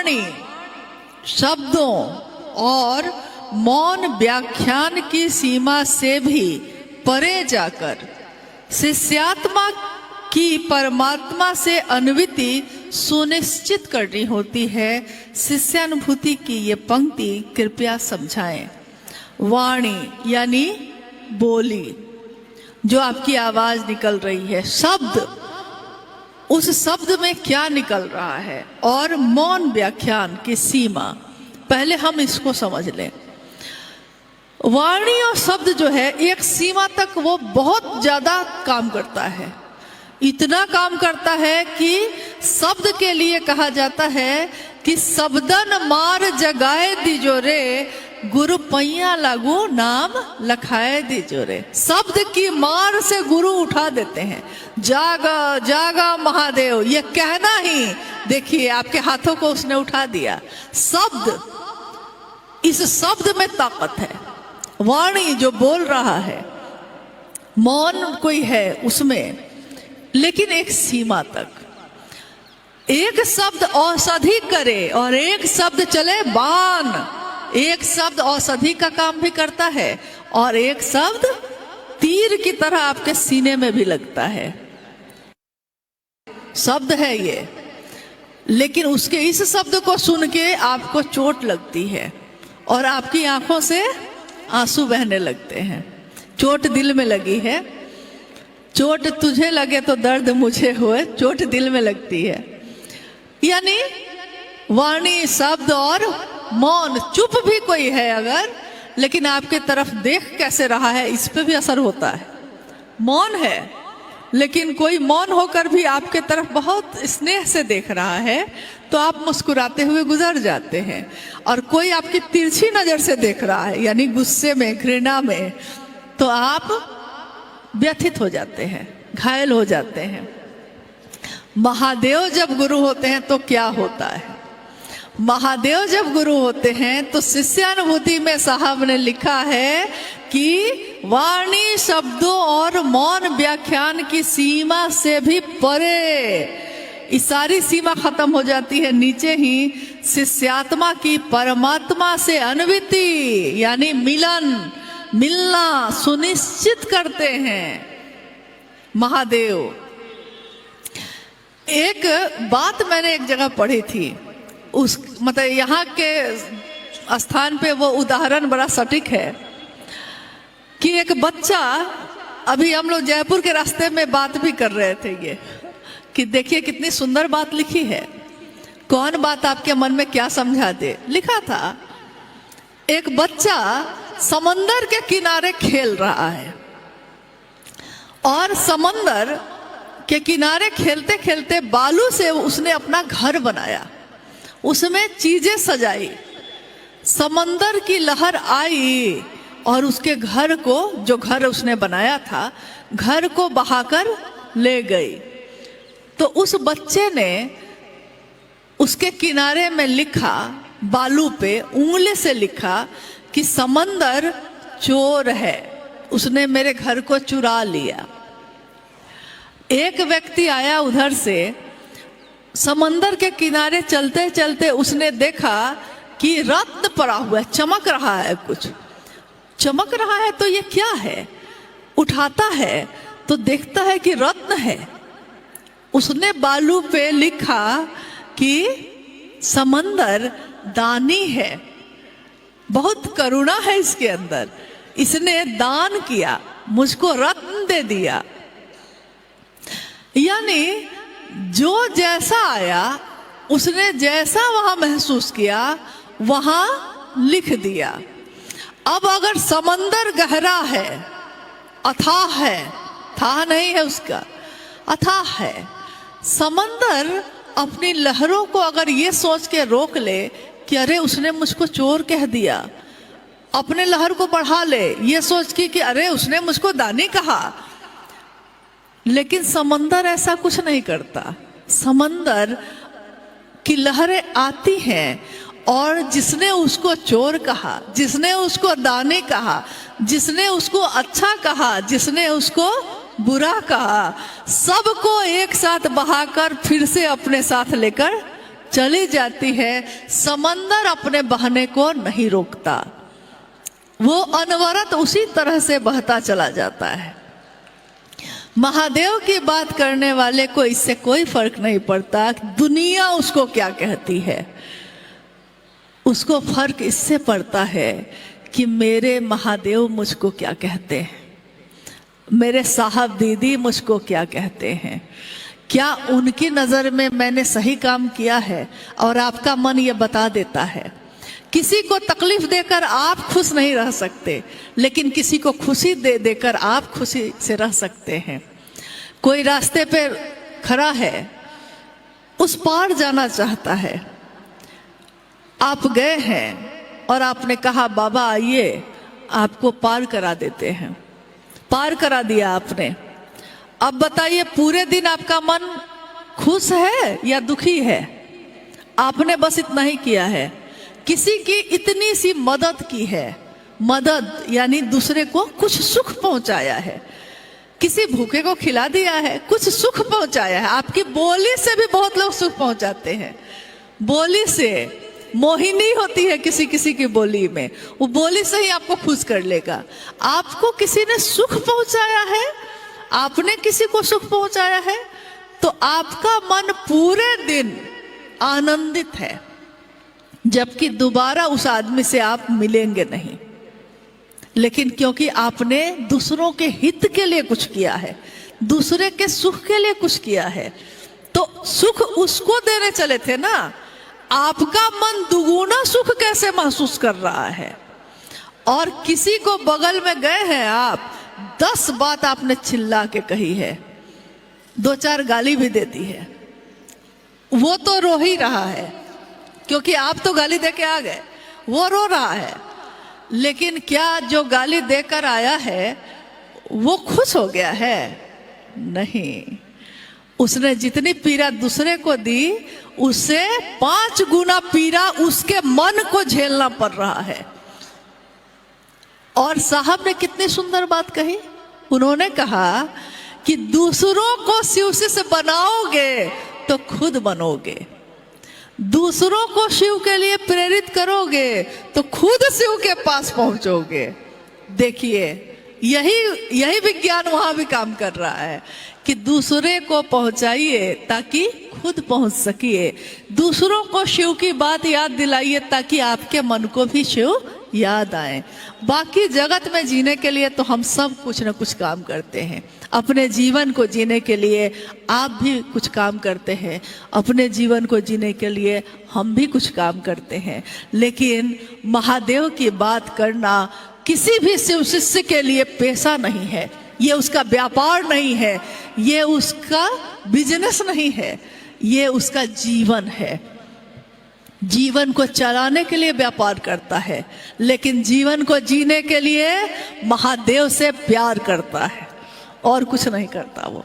वाणी शब्दों और मौन व्याख्यान की सीमा से भी परे जाकर शिष्यात्मा की परमात्मा से अनुभूति सुनिश्चित करनी होती है। शिष्यानुभूति की ये पंक्ति कृपया समझाएं। वाणी यानी बोली, जो आपकी आवाज निकल रही है, शब्द, उस शब्द में क्या निकल रहा है, और मौन व्याख्यान की सीमा। पहले हम इसको समझ लें। वाणी और शब्द जो है एक सीमा तक वो बहुत ज्यादा काम करता है। इतना काम करता है कि शब्द के लिए कहा जाता है कि शब्दन मार जगाए दीजो रे, गुरु पैया लागू नाम लखाए दीजो रे। शब्द की मार से गुरु उठा देते हैं। जागा जागा महादेव, ये कहना ही, देखिए आपके हाथों को उसने उठा दिया। शब्द, इस शब्द में ताकत है। वाणी जो बोल रहा है, मौन कोई है उसमें, लेकिन एक सीमा तक। एक शब्द औषधि करे और एक शब्द चले बाण। एक शब्द औषधि का काम भी करता है और एक शब्द तीर की तरह आपके सीने में भी लगता है। शब्द है ये, लेकिन उसके इस शब्द को सुन के आपको चोट लगती है और आपकी आंखों से आंसू बहने लगते हैं। चोट दिल में लगी है। चोट तुझे लगे तो दर्द मुझे होए, चोट दिल में लगती है। यानी वाणी, शब्द और मौन, चुप भी कोई है अगर, लेकिन आपके तरफ देख कैसे रहा है इस पे भी असर होता है। मौन है लेकिन कोई मौन होकर भी आपके तरफ बहुत स्नेह से देख रहा है तो आप मुस्कुराते हुए गुजर जाते हैं। और कोई आपकी तिरछी नजर से देख रहा है, यानी गुस्से में, घृणा में, तो आप व्यथित हो जाते हैं, घायल हो जाते हैं। महादेव जब गुरु होते हैं तो क्या होता है? महादेव जब गुरु होते हैं तो शिष्यानुभूति में साहब ने लिखा है कि वाणी शब्दों और मौन व्याख्यान की सीमा से भी परे, इस सारी सीमा खत्म हो जाती है। नीचे ही शिष्यात्मा की परमात्मा से अनुभूति यानी मिलन, मिलना सुनिश्चित करते हैं महादेव। एक बात मैंने एक जगह पढ़ी थी, उस मतलब यहाँ के स्थान पे वो उदाहरण बड़ा सटीक है कि एक बच्चा, अभी हम लोग जयपुर के रास्ते में बात भी कर रहे थे ये कि देखिए कितनी सुंदर बात लिखी है। कौन बात आपके मन में क्या समझा दे। लिखा था एक बच्चा समंदर के किनारे खेल रहा है और समंदर के किनारे खेलते खेलते बालू से उसने अपना घर बनाया, उसमें चीजें सजाई। समंदर की लहर आई और उसके घर को, जो घर उसने बनाया था, घर को बहाकर ले गई। तो उस बच्चे ने उसके किनारे में लिखा, बालू पे उंगली से लिखा कि समंदर चोर है, उसने मेरे घर को चुरा लिया। एक व्यक्ति आया उधर से, समंदर के किनारे चलते चलते उसने देखा कि रत्न पड़ा हुआ है, चमक रहा है, कुछ चमक रहा है, तो ये क्या है? उठाता है तो देखता है कि रत्न है। उसने बालू पे लिखा कि समंदर दानी है, बहुत करुणा है इसके अंदर, इसने दान किया, मुझको रत्न दे दिया। यानी जो जैसा आया उसने जैसा वहां महसूस किया वहां लिख दिया। अब अगर समंदर गहरा है, अथाह है, था नहीं है उसका, अथाह है, समंदर अपनी लहरों को अगर ये सोच के रोक ले कि अरे उसने मुझको चोर कह दिया, अपने लहर को बढ़ा ले ये सोच के कि अरे उसने मुझको दानी कहा, लेकिन समंदर ऐसा कुछ नहीं करता। समंदर की लहरें आती हैं और जिसने उसको चोर कहा, जिसने उसको दानी कहा, जिसने उसको अच्छा कहा, जिसने उसको बुरा कहा, सबको एक साथ बहाकर फिर से अपने साथ लेकर चली जाती है, समंदर अपने बहने को नहीं रोकता, वो अनवरत उसी तरह से बहता चला जाता है। महादेव की बात करने वाले को इससे कोई फर्क नहीं पड़ता दुनिया उसको क्या कहती है, उसको फर्क इससे पड़ता है कि मेरे महादेव मुझको क्या कहते हैं, मेरे साहब दीदी मुझको क्या कहते हैं, क्या उनकी नज़र में मैंने सही काम किया है। और आपका मन ये बता देता है। किसी को तकलीफ देकर आप खुश नहीं रह सकते, लेकिन किसी को खुशी दे देकर आप खुशी से रह सकते हैं। कोई रास्ते पे खड़ा है, उस पार जाना चाहता है, आप गए हैं और आपने कहा बाबा आइए आपको पार करा देते हैं, पार करा दिया आपने। अब बताइए पूरे दिन आपका मन खुश है या दुखी है? आपने बस इतना ही किया है, किसी की इतनी सी मदद की है, मदद यानी दूसरे को कुछ सुख पहुंचाया है, किसी भूखे को खिला दिया है, कुछ सुख पहुंचाया है। आपकी बोली से भी बहुत लोग सुख पहुंचाते हैं, बोली से मोहिनी होती है किसी किसी की बोली में, वो बोली से ही आपको खुश कर लेगा। आपको किसी ने सुख पहुंचाया है, आपने किसी को सुख पहुंचाया है, तो आपका मन पूरे दिन आनंदित है, जबकि दोबारा उस आदमी से आप मिलेंगे नहीं। लेकिन क्योंकि आपने दूसरों के हित के लिए कुछ किया है, दूसरे के सुख के लिए कुछ किया है, तो सुख उसको देने चले थे ना। आपका मन दुगुना सुख कैसे महसूस कर रहा है। और किसी को बगल में गए हैं आप, 10 बात आपने चिल्ला के कही है, 2-4 गाली भी देती है, वो तो रो ही रहा है, क्योंकि आप तो गाली दे के आ गए, वो रो रहा है। लेकिन क्या जो गाली देकर आया है वो खुश हो गया है? नहीं, उसने जितनी पीड़ा दूसरे को दी, उससे 5 गुना पीड़ा उसके मन को झेलना पड़ रहा है। और साहब ने कितनी सुंदर बात कही, उन्होंने कहा कि दूसरों को शिव से बनाओगे तो खुद बनोगे, दूसरों को शिव के लिए प्रेरित करोगे तो खुद शिव के पास पहुंचोगे। देखिए यही विज्ञान वहां भी काम कर रहा है कि दूसरे को पहुंचाइए ताकि खुद पहुंच सकिए, दूसरों को शिव की बात याद दिलाइए ताकि आपके मन को भी शिव याद आए। बाकी जगत में जीने के लिए तो हम सब कुछ न कुछ काम करते हैं, अपने जीवन को जीने के लिए आप भी कुछ काम करते हैं, अपने जीवन को जीने के लिए हम भी कुछ काम करते हैं। लेकिन महादेव की बात करना किसी भी शिव शिष्य के लिए पेशा नहीं है, ये उसका व्यापार नहीं है, ये उसका बिजनेस नहीं है, ये उसका जीवन है। जीवन को चलाने के लिए व्यापार करता है, लेकिन जीवन को जीने के लिए महादेव से प्यार करता है, और कुछ नहीं करता वो।